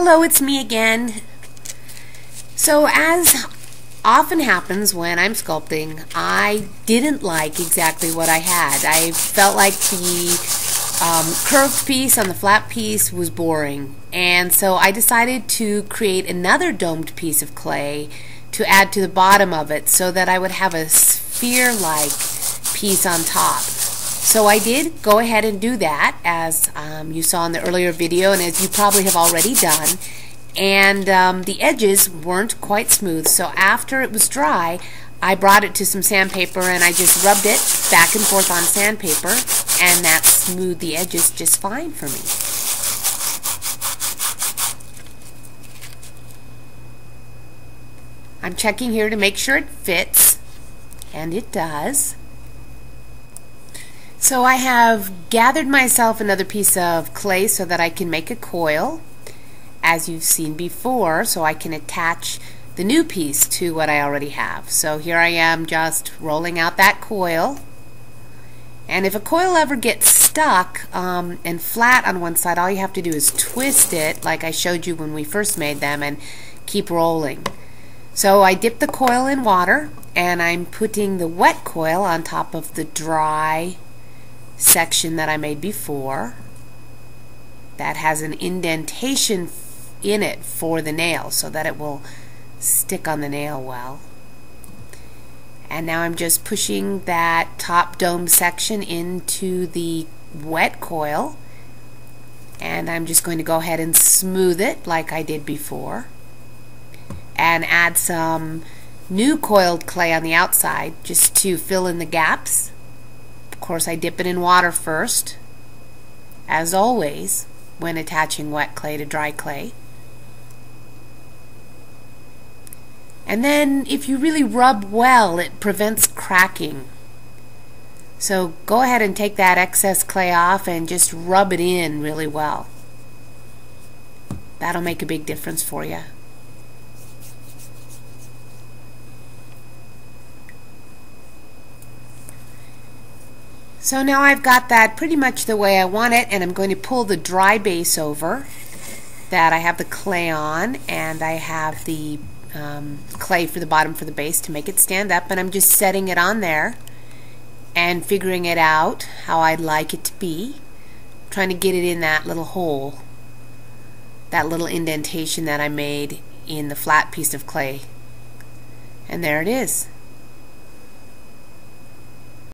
Hello, it's me again. So as often happens when I'm sculpting, I didn't like exactly what I had. I felt like the curved piece on the flat piece was boring, and so I decided to create another domed piece of clay to add to the bottom of it so that I would have a sphere-like piece on top. So I did go ahead and do that, as you saw in the earlier video and as you probably have already done. And the edges weren't quite smooth, so after it was dry, I brought it to some sandpaper and I just rubbed it back and forth on sandpaper, and that smoothed the edges just fine for me. I'm checking here to make sure it fits, and it does. So I have gathered myself another piece of clay so that I can make a coil, as you've seen before, so I can attach the new piece to what I already have. So here I am just rolling out that coil, and if a coil ever gets stuck and flat on one side, all you have to do is twist it like I showed you when we first made them and keep rolling. So I dip the coil in water and I'm putting the wet coil on top of the dry section that I made before that has an indentation in it for the nail so that it will stick on the nail well. And now I'm just pushing that top dome section into the wet coil, and I'm just going to go ahead and smooth it like I did before and add some new coiled clay on the outside just to fill in the gaps. Of course, I dip it in water first, as always, when attaching wet clay to dry clay. And then, if you really rub well, it prevents cracking. So go ahead and take that excess clay off and just rub it in really well. That'll make a big difference for you. So now I've got that pretty much the way I want it, and I'm going to pull the dry base over that I have the clay on, and I have the clay for the bottom for the base to make it stand up, and I'm just setting it on there and figuring it out how I'd like it to be, trying to get it in that little hole, that little indentation that I made in the flat piece of clay, and there it is.